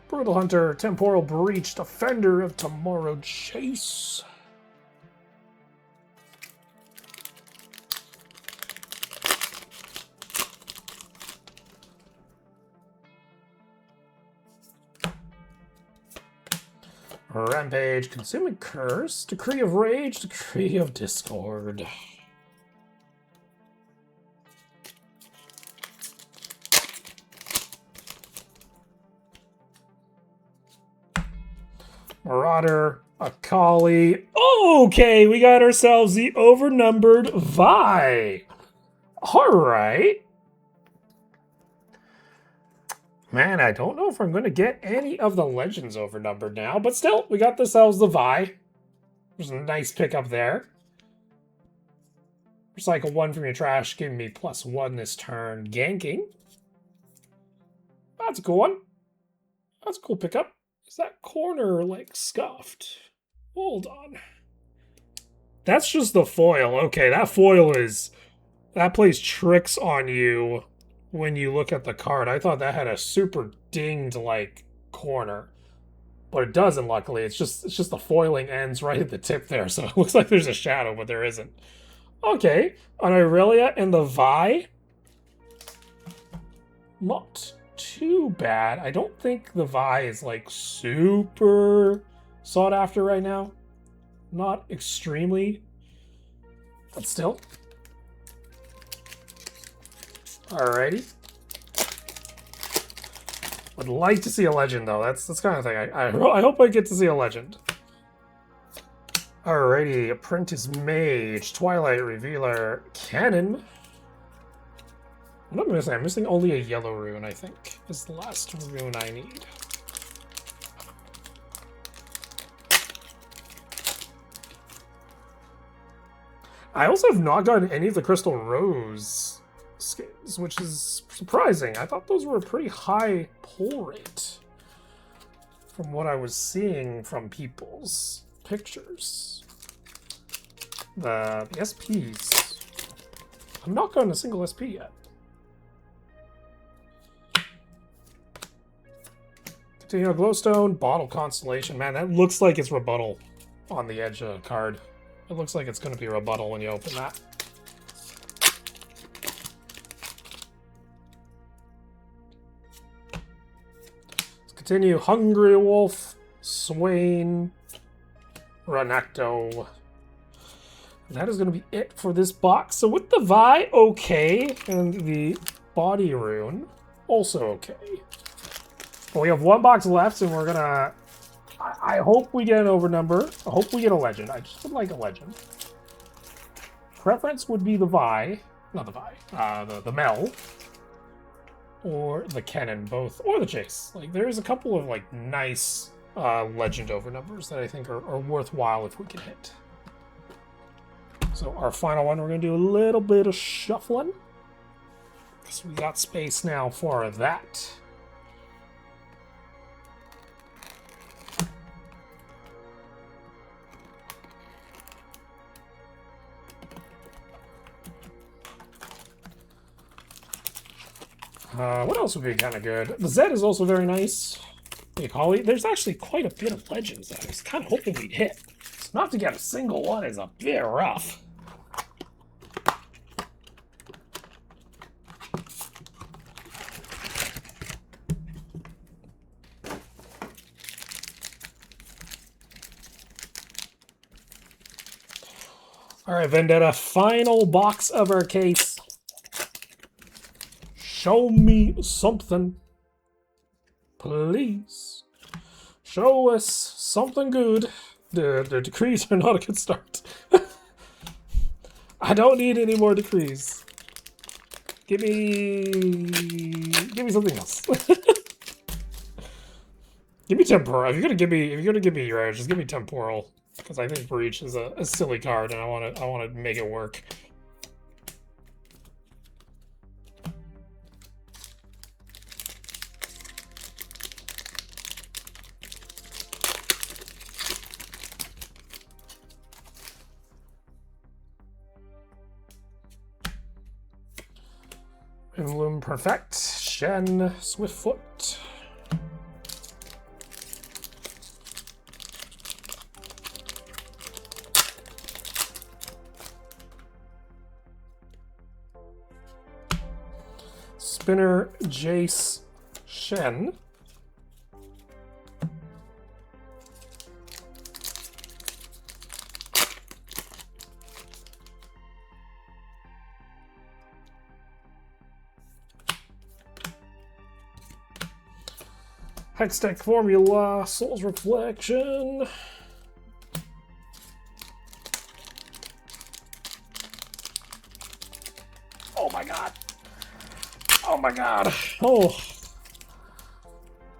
Brutal Hunter, Temporal Breach, Defender of Tomorrow Chase. Rampage, Consuming Curse, Decree of Rage, Decree of Discord. Marauder, Akali. Okay, we got ourselves the overnumbered Vi. Alright. Man, I don't know if I'm going to get any of the legends overnumbered now, but still, we got ourselves the Vi. There's a nice pickup there. Recycle 1 from your trash, giving me +1 this turn. Ganking. That's a cool one. That's a cool pickup. Is that corner, like, scuffed? Hold on. That's just the foil. Okay, that foil is... That plays tricks on you when you look at the card. I thought that had a super dinged, like, corner. But it doesn't, luckily. It's just the foiling ends right at the tip there, so it looks like there's a shadow, but there isn't. Okay, an Aurelia and the Vi. Not too bad. I don't think the Vi is, like, super sought after right now. Not extremely, but still. Alrighty. Would like to see a legend, though. That's kind of thing. I hope I get to see a legend. Alrighty, Apprentice Mage, Twilight Revealer, Cannon. What am I missing? I'm missing only a yellow rune, I think. Is the last rune I need. I also have not gotten any of the Crystal Rose skins, which is surprising. I thought those were a pretty high pull rate from what I was seeing from people's pictures. The SPs. I'm not gotten a single SP yet. Continue Glowstone, Bottle Constellation. Man, that looks like it's rebuttal on the edge of the card. It looks like it's going to be rebuttal when you open that. Let's continue. Hungry Wolf, Swain, Renekton. That is going to be it for this box. So with the Vi, okay. And the Body Rune, also okay. But we have one box left, and we're going to... I hope we get an overnumber. I hope we get a legend. I just would like a legend. Preference would be the Vi. Not the Vi. The Mel. Or the Cannon, both. Or the Chase. Like, there's a couple of, like, nice legend overnumbers that I think are worthwhile if we can hit. So our final one, we're going to do a little bit of shuffling. Because we got space now for that. What else would be kind of good? The Zed is also very nice. There's actually quite a bit of legends that I was kind of hoping we'd hit. So not to get a single one is a bit rough. Alright, Vendetta, final box of our case. Show me something. Please. Show us something good. The decrees are not a good start. I don't need any more decrees. Give me something else. Give me temporal. If you're gonna give me rare, just give me temporal. Because I think Breach is a silly card, and I want to make it work. Loom Perfect, Shen, Swiftfoot. Spinner, Jace, Shen. Hextech Formula, Soul's Reflection. Oh my god. Oh my god. Oh.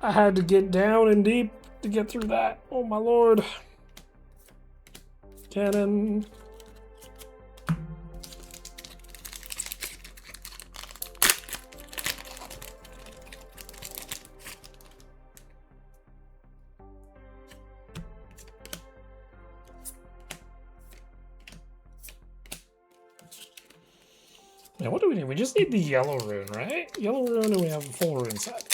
I had to get down and deep to get through that. Oh my lord. Cannon. Now, what do we need? We just need the yellow rune, right? Yellow rune, and we have a full rune set.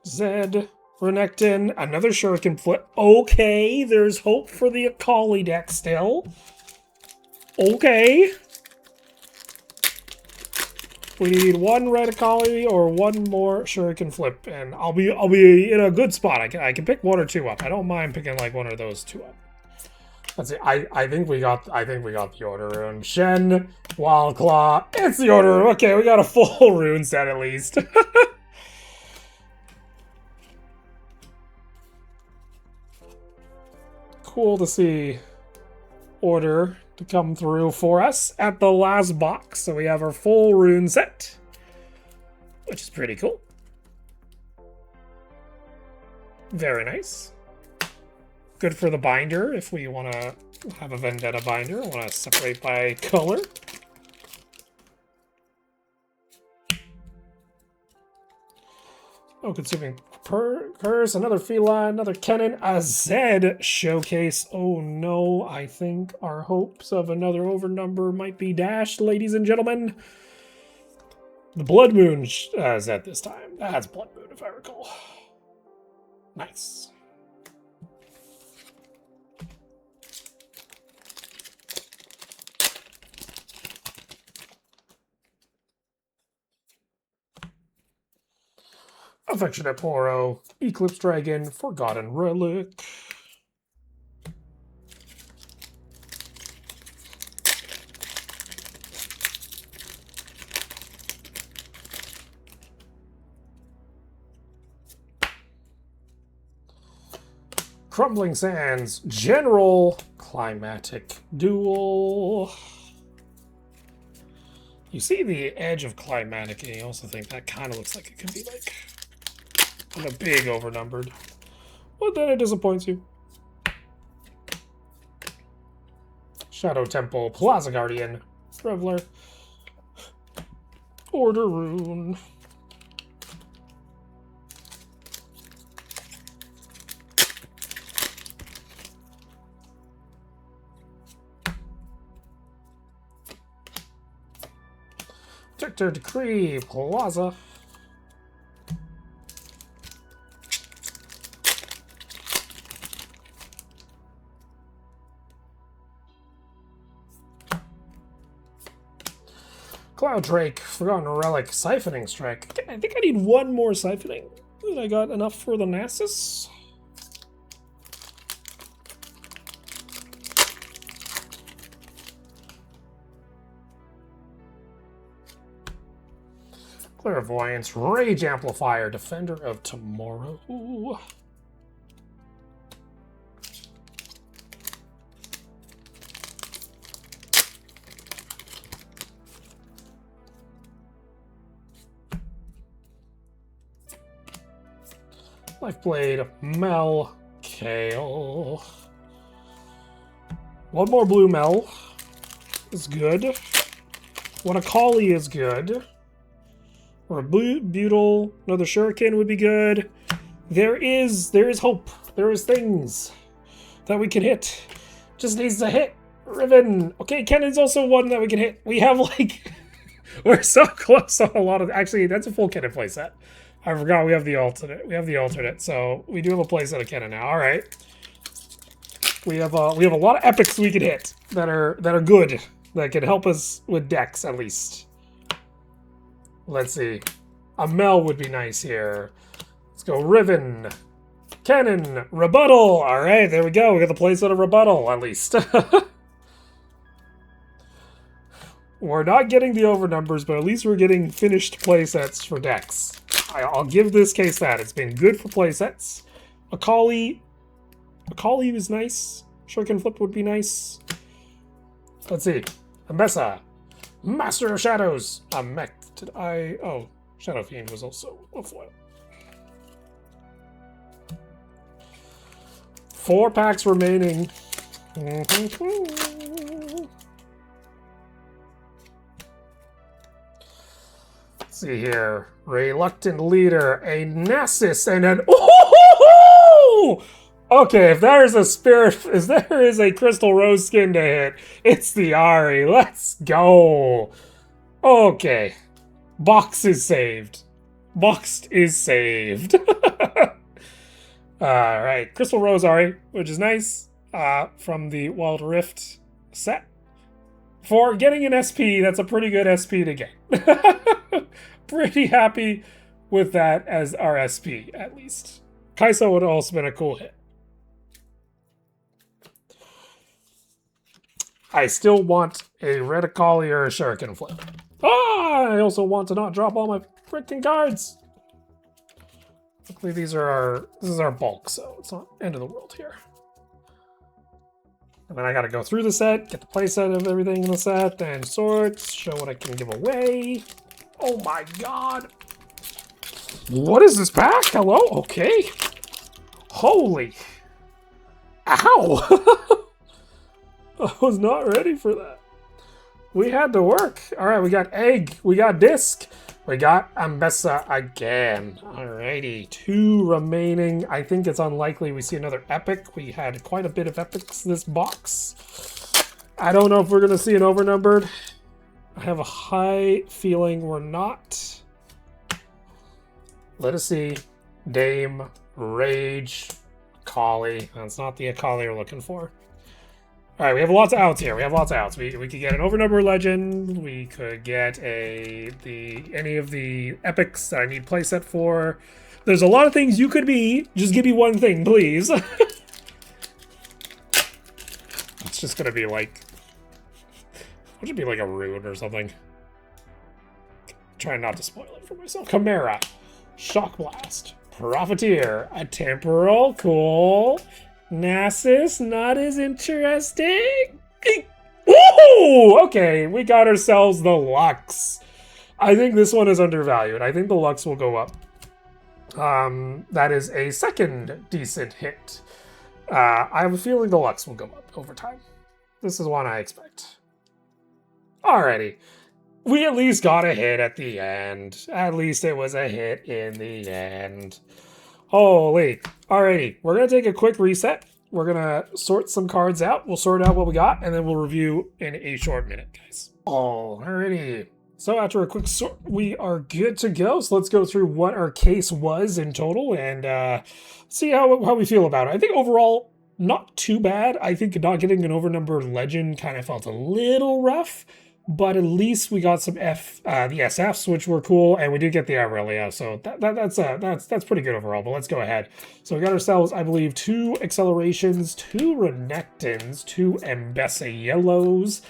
Zed, Renekton, another Shuriken Flip. Okay, there's hope for the Akali deck still. Okay. We need one red Akali or one more Shuriken Flip, and I'll be in a good spot. I can pick one or two up. I don't mind picking like one of those two up. Let's see. I think we got the Order Rune. Shen, Wildclaw. It's the Order Rune. Okay, we got a full rune set at least. Cool to see Order to come through for us at the last box. So we have our full rune set, which is pretty cool. Very nice. Good for the binder if we want to have a Vendetta binder. I want to separate by color. Oh, consuming curse, another feline, another Kennen, a Zed showcase. Oh no, I think our hopes of another overnumber might be dashed, ladies and gentlemen. The Blood Moon Zed this time. That's Blood Moon, if I recall. Nice. Affectionate Poro, Eclipse Dragon, Forgotten Relic. Crumbling Sands, General Climatic Duel. You see the edge of Climatic, and you also think that kind of looks like it could be like a big overnumbered. Well, then it disappoints you. Shadow Temple, Plaza Guardian, Reveler, Order Rune. Protector Decree, Plaza. Cloud Drake, Forgotten Relic, Siphoning Strike. I think I need one more Siphoning. Did I got enough for the Nasus? Clairvoyance, Rage Amplifier, Defender of Tomorrow. Lifeblade, Mel, Kale. One more blue Mel is good. One Akali is good. Or a Butyl, another Shuriken would be good. There is hope. There is things that we can hit. Just needs to hit. Riven. Okay, Kennen's also one that we can hit. We have like we're so close on a lot of actually that's a full Kennen playset. I forgot we have the alternate. We have the alternate, so we do have a playset of Kennen now. All right. We have a lot of epics we can hit that are good, that can help us with decks at least. Let's see. A Mel would be nice here. Let's go Riven. Kennen. Rebuttal. All right, there we go. We got the playset of Rebuttal at least. We're not getting the overnumbers, but at least we're getting finished playsets for decks. I'll give this case that. It's been good for playsets. Akali was nice. Shuriken Flip would be nice. Let's see. Ambessa. Master of Shadows. Oh, Shadow Fiend was also a foil. 4 packs remaining. Let's see here. Reluctant Leader, a Nasus, and an Okay, if there is a spirit, if there is a Crystal Rose skin to hit, it's the Ari. Let's go. Okay. Box is saved. Boxed is saved. Alright, Crystal Rose Ari, which is nice, from the Wild Rift set. For getting an SP, that's a pretty good SP to get. Pretty happy with that as our SP, at least. Kai'Sa would have also been a cool hit. I still want a Red Akali or a Shuriken Flip. I also want to not drop all my freaking cards. Luckily, this is our bulk, so it's not end of the world here. And then I gotta go through the set, get the playset of everything in the set, and sort, show what I can give away. Oh my god! What is this pack? Hello? Okay. Holy. Ow! I was not ready for that. We had to work. Alright, we got Egg, we got Disc, we got Ambessa again. Alrighty, 2 remaining. I think it's unlikely we see another Epic. We had quite a bit of Epics this box. I don't know if we're going to see an overnumbered. I have a high feeling we're not. Let us see. Dame, Rage, Akali. That's not the Akali we're looking for. Alright, we have lots of outs here. We have lots of outs. We could get an overnumber legend. We could get any of the epics that I need playset for. There's a lot of things you could be. Just give me one thing, please. It's just gonna be like... Would it be like a rune or something? Trying not to spoil it for myself. Chimera. Shock Blast. Profiteer. A Temporal. Cool. Nasus, not as interesting. Ooh, okay, we got ourselves the Lux. I think this one is undervalued. I think the Lux will go up. That is a second decent hit. I have a feeling the Lux will go up over time. This is one I expect. Alrighty. We at least got a hit at the end. At least it was a hit in the end. Holy. Alrighty, we're going to take a quick reset. We're going to sort some cards out. We'll sort out what we got, and then we'll review in a short minute, guys. Alrighty. So after a quick sort, we are good to go. So let's go through what our case was in total and see how we feel about it. I think overall, not too bad. I think not getting an overnumbered legend kind of felt a little rough. But at least we got some the SFs, which were cool, and we did get the Aurelia, so that's pretty good overall. But let's go ahead. So we got ourselves, I believe, 2 Accelerations, 2 Renekton's, 2 Ambessa Yellows,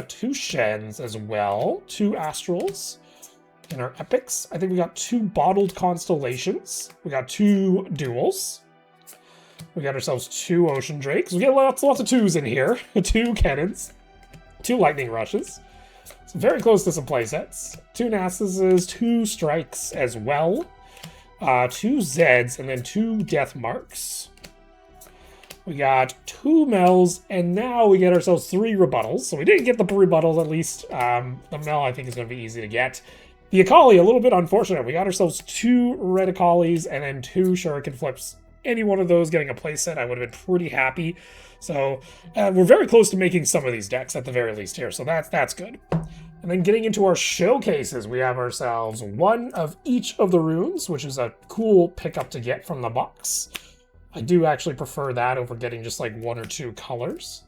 2 Shens as well, 2 Astrals in our Epics. I think we got 2 Bottled Constellations. We got 2 Duels. We got ourselves 2 Ocean Drakes. We got lots of 2s in here. 2 Cannons. 2 Lightning Rushes. So very close to some playsets. 2 Nasuses, 2 Strikes as well. 2 Zeds, and then 2 Death Marks. We got 2 Mels, and now we get ourselves 3 Rebuttals. So we didn't get the rebuttals at least. The Mel I think is going to be easy to get. The Akali, a little bit unfortunate. We got ourselves 2 Red Akalis and then 2 Shuriken Flips. Any one of those getting a playset, I would have been pretty happy. So we're very close to making some of these decks at the very least here, so that's good. And then getting into our showcases, we have ourselves 1 of each of the runes, which is a cool pickup to get from the box. I do actually prefer that over getting just like 1 or 2 colors.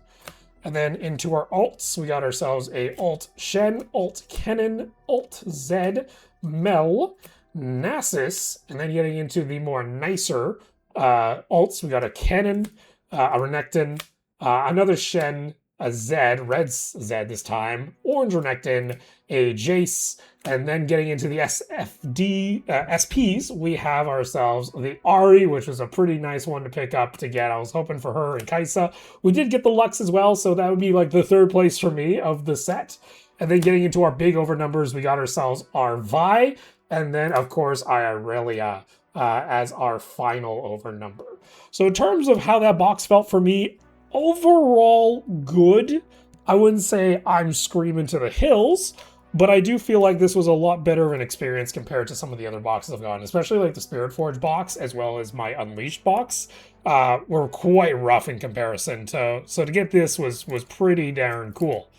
And then into our alts, we got ourselves a Alt Shen, Alt Kennen, Alt Zed, Mel, Nasus, and then getting into the more nicer alts, we got a Kennen, a Renekton, another Shen, a Zed, red Zed this time, orange Renekton, a Jace, and then getting into the SPs, we have ourselves the Ari, which was a pretty nice one to pick up to get. I was hoping for her and Kai'Sa. We did get the Lux as well, so that would be like the 3rd place for me of the set. And then getting into our big overnumbers, we got ourselves our Vi, and then, of course, Aurelia as our final overnumber. So in terms of how that box felt for me, overall good. I wouldn't say I'm screaming to the hills, But I do feel like this was a lot better of an experience compared to some of the other boxes I've gotten, especially like the Spirit Forge box as well as my Unleashed box. Were quite rough in comparison. So to get this was pretty darn cool.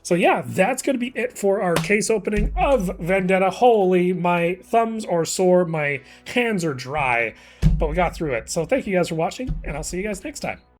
So yeah, that's going to be it for our case opening of Vendetta. Holy, my thumbs are sore, my hands are dry, but we got through it. So thank you guys for watching, and I'll see you guys next time.